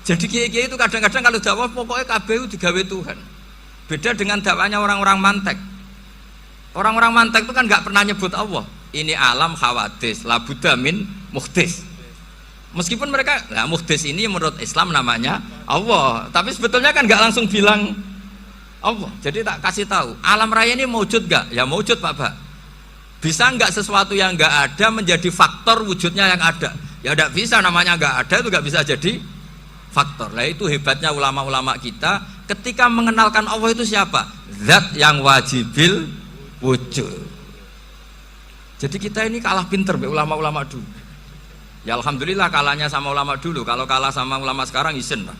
Jadi kiai-kiai itu kadang-kadang kalau dakwah pokoknya KBU digawe Tuhan. Beda dengan dakwahnya orang-orang mantek. Orang-orang mantek itu kan nggak pernah nyebut Allah. Ini alam khawadis, labuda min muhdis. Meskipun mereka, nah muhdis ini menurut Islam namanya Allah, tapi sebetulnya kan nggak langsung bilang Allah. Jadi tak kasih tahu, alam raya ini maujud nggak? Ya maujud Pak. Bisa nggak sesuatu yang nggak ada menjadi faktor wujudnya yang ada? Ya nggak bisa, namanya nggak ada itu nggak bisa jadi faktor. Lah itu hebatnya ulama-ulama kita ketika mengenalkan Allah itu siapa? Zat yang wajibil wujud. Jadi kita ini kalah pinter ulama-ulama dulu. Ya alhamdulillah kalahnya sama ulama dulu. Kalau kalah sama ulama sekarang isen lah.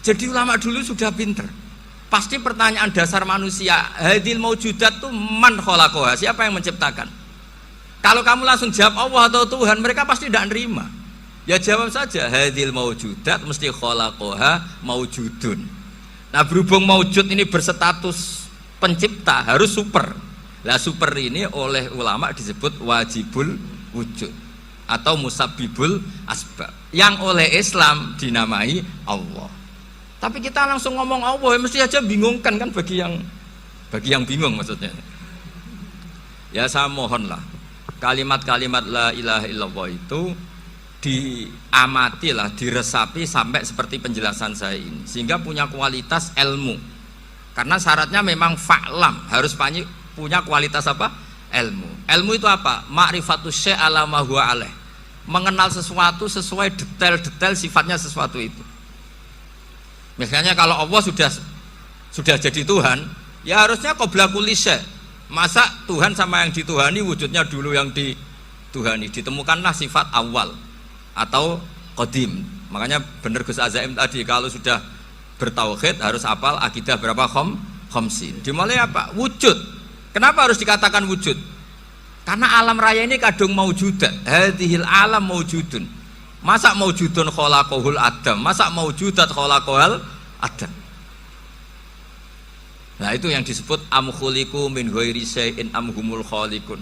Jadi ulama dulu sudah pinter. Pasti pertanyaan dasar manusia, hadil maujudat itu man khalaqaha, siapa yang menciptakan? Kalau kamu langsung jawab Allah atau Tuhan, mereka pasti tidak nerima. Ya jawab saja, hadil maujudat mesti khalaqaha maujudun. Nah berhubung maujud ini berstatus pencipta, harus super. Lah super ini oleh ulama disebut wajibul wujud atau musabbibul asbab, yang oleh Islam dinamai Allah. Tapi kita langsung ngomong Allah, mesti aja bingungkan kan bagi yang bingung maksudnya. Ya saya mohonlah kalimat-kalimat la ilaha illallah itu diamatilah, diresapi sampai seperti penjelasan saya ini, sehingga punya kualitas ilmu. Karena syaratnya memang fa'lam, harus punya kualitas apa? Ilmu. Ilmu itu apa? Ma'rifatus syai' ala ma huwa alaih. Mengenal sesuatu sesuai detail-detail sifatnya sesuatu itu. Misalnya kalau Allah sudah jadi Tuhan, ya harusnya qabla kulli syai'. Masa Tuhan sama yang dituhani wujudnya dulu yang dituhani? Ditemukanlah sifat awal atau qadim. Makanya benar Gus Azaim tadi, kalau sudah bertauhid harus hafal akidah berapa khamsin. Dimulai apa? Wujud. Kenapa harus dikatakan wujud? Karena alam raya ini kadung maujudat. Hadhil alam maujudun. Masa maujudun khalaqahul adam? Masa maujudat khalaqahul adam? Nah itu yang disebut am khuliqu min ghairi syai'in am humul khaliqun.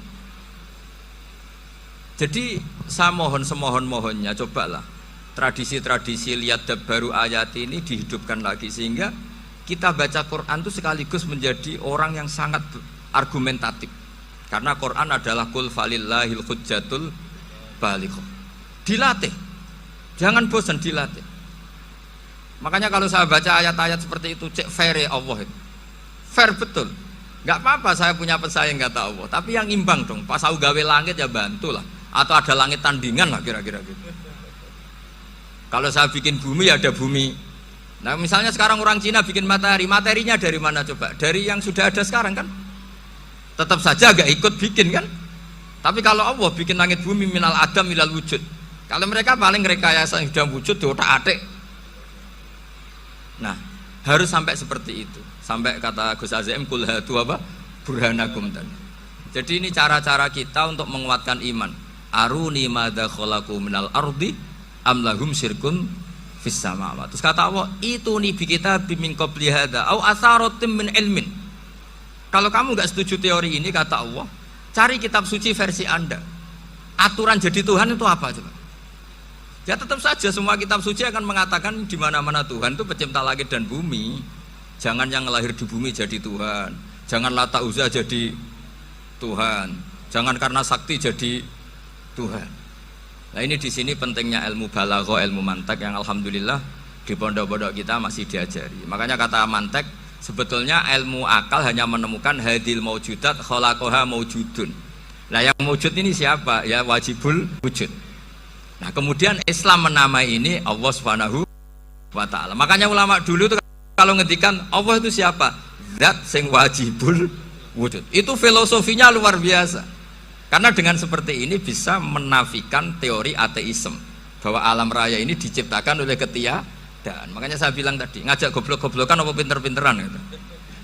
Jadi saya mohon semohon-mohonnya, cobalah tradisi-tradisi lihat baru ayat ini dihidupkan lagi, sehingga kita baca Quran itu sekaligus menjadi orang yang sangat argumentatif. Karena Quran adalah qul falillahil hujjatul balighah. Dilatih, jangan bosan, dilatih. Makanya kalau saya baca ayat-ayat seperti itu, cek fair Allah itu. Fair betul. Nggak apa-apa saya punya pesaing kata Allah, tapi yang imbang dong. Pas aku gawe langit ya bantulah, atau ada langit tandingan lah kira-kira gitu. Kalau saya bikin bumi ya ada bumi. Nah misalnya sekarang orang Cina bikin matahari, materinya dari mana coba? Dari yang sudah ada sekarang kan? Tetap saja agak ikut bikin kan? Tapi kalau Allah bikin langit bumi minal adam minal wujud. Kalau mereka paling rekayasa yang sudah wujud di otak-atik. Nah harus sampai seperti itu. Sampai kata Gus Azim kul hatu apa? Burhanakum tadi. Jadi ini cara-cara kita untuk menguatkan iman. Aruni madza khalaqu minal ardi am lahum syirkun fis samawati. Terus kata Allah, itu nih bi kitabim min qabli hadza au atharatim min ilmin. Kalau kamu enggak setuju teori ini kata Allah, cari kitab suci versi Anda. Aturan jadi Tuhan itu apa coba? Ya tetap saja semua kitab suci akan mengatakan di mana-mana Tuhan itu pencipta langit dan bumi. Jangan yang lahir di bumi jadi Tuhan. Jangan Lata Uzza jadi Tuhan. Jangan karena sakti jadi Tuhan. Nah ini di sini pentingnya ilmu balaghah, ilmu mantek yang alhamdulillah di pondok-pondok kita masih diajari. Makanya kata mantek sebetulnya ilmu akal hanya menemukan hadil maujudat khalaqaha maujudun. Nah yang maujud ini siapa? Ya wajibul wujud. Nah kemudian Islam menamai ini Allah Subhanahu wa ta'ala. Makanya ulama dulu itu kalau ngendikan Allah itu siapa? Zat sing wajibul wujud. Itu filosofinya luar biasa. Karena dengan seperti ini bisa menafikan teori ateisme bahwa alam raya ini diciptakan oleh ketiadaan. Makanya saya bilang tadi, ngajak goblok-goblokan apa pinter-pinteran gitu.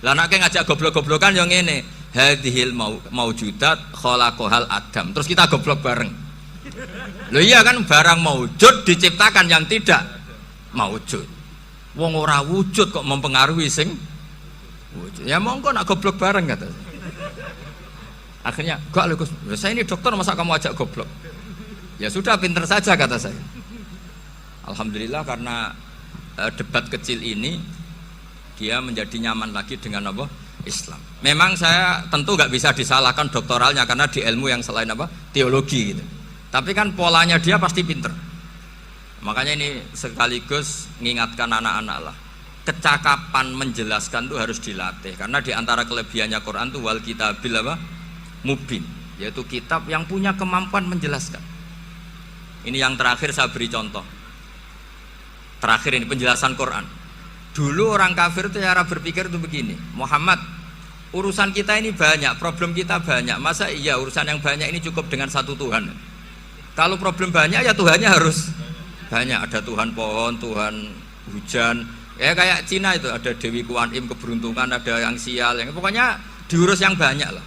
Lah nek ngajak goblok-goblokan yang ini hadhil maujudat khalaqahal adam. Terus kita goblok bareng. Loh iya kan barang maujud diciptakan yang tidak maujud. Wong ora wujud kok mempengaruhi sing wujud. Ya monggo nak goblok bareng kata. Akhirnya, gak lho Gus, saya ini dokter masa kamu ajak goblok? Ya sudah pinter saja kata saya. Alhamdulillah karena debat kecil ini dia menjadi nyaman lagi dengan apa? Islam. Memang saya tentu gak bisa disalahkan doktoralnya karena di ilmu yang selain apa? Teologi gitu. Tapi kan polanya dia pasti pinter. Makanya ini sekaligus mengingatkan anak-anak lah. Kecakapan menjelaskan itu harus dilatih. Karena di antara kelebihannya Quran itu wal kitabil apa? Mubin, yaitu kitab yang punya kemampuan menjelaskan. Ini yang terakhir saya beri contoh. Terakhir ini penjelasan Quran. Dulu orang kafir itu cara berpikir itu begini, Muhammad, urusan kita ini banyak, problem kita banyak. Masa iya urusan yang banyak ini cukup dengan satu Tuhan? Kalau problem banyak ya Tuhannya harus banyak. Ada Tuhan pohon, Tuhan hujan. Ya kayak Cina itu ada Dewi Kuan Im keberuntungan, ada yang sial, yang pokoknya diurus yang banyak lah.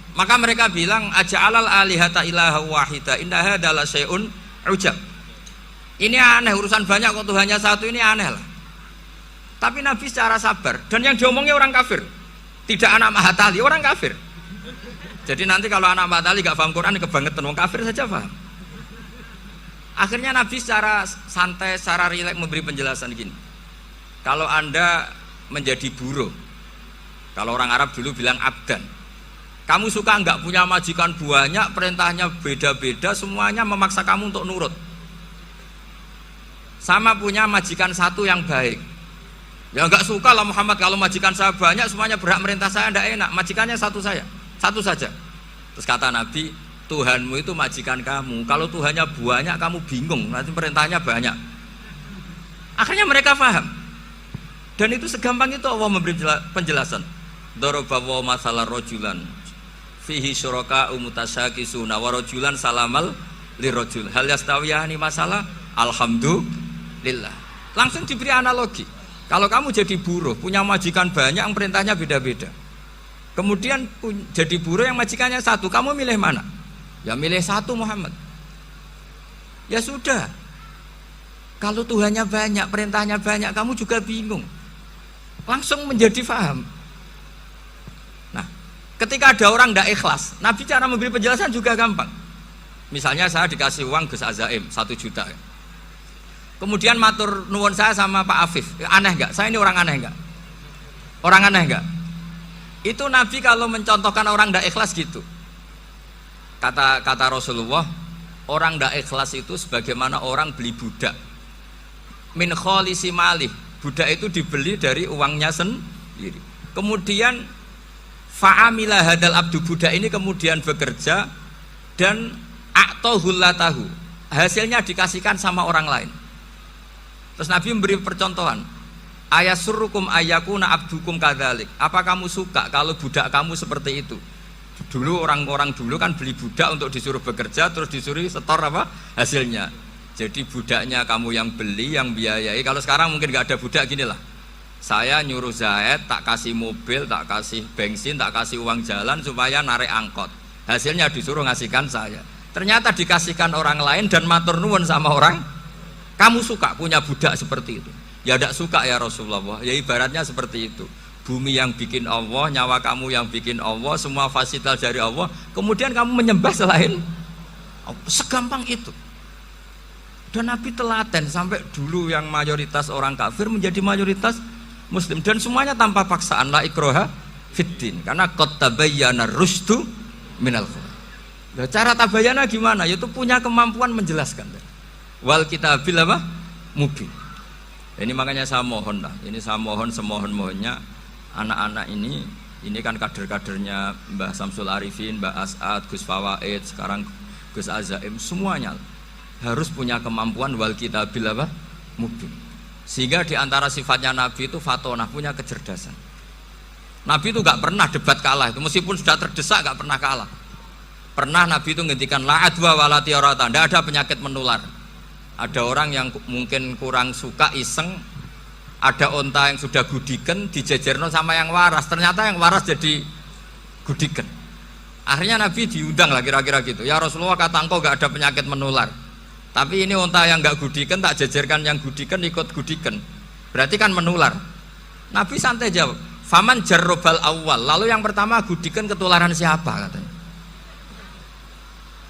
Maka mereka bilang aja'alal alihata ilaha wahida inna hadza la syai'un ujab. Ini aneh, urusan banyak kok Tuhannya satu, ini aneh lah. Tapi Nabi secara sabar, dan yang diomongnya orang kafir, tidak anak Mahatali, orang kafir. Jadi nanti kalau anak Mahatali gak paham Quran kebangetan, orang kafir saja paham. Akhirnya Nabi secara santai, secara rileks memberi penjelasan gini. Kalau Anda menjadi buruh, kalau orang Arab dulu bilang abdan, kamu suka enggak punya majikan banyak, perintahnya beda-beda, semuanya memaksa kamu untuk nurut. Sama punya majikan satu yang baik. Ya enggak suka lah Muhammad kalau majikan saya banyak, semuanya berhak merintah saya, enggak enak. Majikannya satu saja. Terus kata Nabi, Tuhanmu itu majikan kamu. Kalau Tuhannya banyak, kamu bingung, nanti perintahnya banyak. Akhirnya mereka paham. Dan itu segampang itu Allah memberi penjelasan. Daraba wa masalah rojulan fihi syuraka umutasyakisuna wa rajulan salamal lirajul hal yastawiyani masalah alhamdulillah. Langsung diberi analogi. Kalau kamu jadi buruh punya majikan banyak yang perintahnya beda-beda, kemudian jadi buruh yang majikannya satu, kamu milih mana? Ya milih satu Muhammad. Ya sudah, kalau Tuhannya banyak perintahnya banyak, kamu juga bingung. Langsung menjadi paham. Ketika ada orang tidak ikhlas, Nabi cara memberi penjelasan juga gampang. Misalnya saya dikasih uang Gus Azaim 1 juta. Kemudian matur nuwun saya sama Pak Afif, aneh nggak? Saya ini orang aneh nggak? Orang aneh nggak? Itu Nabi kalau mencontohkan orang tidak ikhlas gitu. Kata Rasulullah, orang tidak ikhlas itu sebagaimana orang beli budak. Min kholisi malih, budak itu dibeli dari uangnya sendiri. Kemudian fa'amila hadal abdu, budak ini kemudian bekerja dan a'tohullatahu, hasilnya dikasihkan sama orang lain. Terus Nabi memberi percontohan, ayasurrukum ayyakuna abdukum kadzalik, apa kamu suka kalau budak kamu seperti itu? Dulu orang-orang dulu kan beli budak untuk disuruh bekerja, terus disuruh setor apa hasilnya. Jadi budaknya kamu yang beli, yang biayai. Kalau sekarang mungkin nggak ada budak, gini lah, saya nyuruh Zaid, tak kasih mobil, tak kasih bensin, tak kasih uang jalan supaya narik angkot, hasilnya disuruh ngasihkan saya. Ternyata dikasihkan orang lain dan matur nuwun sama orang. Kamu suka punya budak seperti itu? Ya tidak suka ya Rasulullah. Ya ibaratnya seperti itu, bumi yang bikin Allah, nyawa kamu yang bikin Allah, semua fasilitas dari Allah, kemudian kamu menyembah selain Allah. Segampang itu. Dan Nabi telaten sampai dulu yang mayoritas orang kafir menjadi mayoritas Muslim, dan semuanya tanpa paksaan, la ikroha fiddin, karena qad tabayyana rusdu minal ghayy. Nah, cara tabayana gimana? Yaitu punya kemampuan menjelaskan. Wal kitabil apa? Mubin. Ini makanya saya mohon lah, ini saya mohon semohon-mohonnya anak-anak ini kan kader-kadernya Mbah Samsul Arifin, Mbah As'ad, Gus Fawaid, sekarang Gus Azaim, semuanya harus punya kemampuan wal kitabil apa? Mubin. Sehingga diantara sifatnya Nabi itu fatonah, punya kecerdasan. Nabi itu gak pernah debat kalah, itu meskipun sudah terdesak gak pernah kalah. Pernah Nabi itu ngendikan la adwa wala tiarata, tidak ada penyakit menular. Ada orang yang mungkin kurang suka iseng, ada onta yang sudah gudiken dijejerno sama yang waras, ternyata yang waras jadi gudiken. Akhirnya Nabi diundang lah kira-kira gitu, ya Rasulullah, kata engkau gak ada penyakit menular, tapi ini onta yang gak gudiken tak jejerkan yang gudiken ikut gudiken, berarti kan menular. Nabi santai jawab, faman jarrobal awal, lalu yang pertama gudiken ketularan siapa katanya.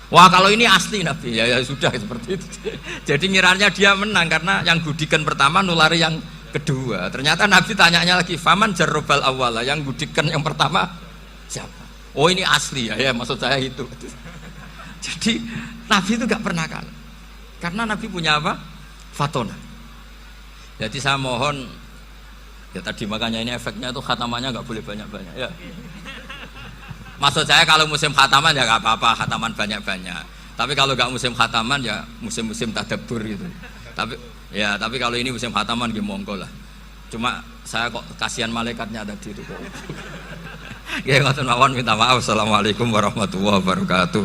Wah kalau ini asli Nabi, ya sudah seperti itu. Jadi ngiranya dia menang karena yang gudiken pertama nulari yang kedua. Ternyata Nabi tanyanya lagi, faman jarrobal awal, yang gudiken yang pertama siapa? Oh ini asli ya maksud saya itu. Jadi Nabi itu gak pernah kalah, karena Nabi punya apa? Fatona. Jadi saya mohon, ya tadi makanya ini efeknya itu khatamannya gak boleh banyak-banyak ya. Maksud saya kalau musim khataman ya gak apa-apa, khataman banyak-banyak. Tapi kalau gak musim khataman ya musim-musim tadabbur gitu. Tapi kalau ini musim khataman ya monggo lah. Cuma saya kok kasihan malaikatnya tadi itu kok. Ya ngoten mawon, minta maaf. Assalamualaikum warahmatullahi wabarakatuh.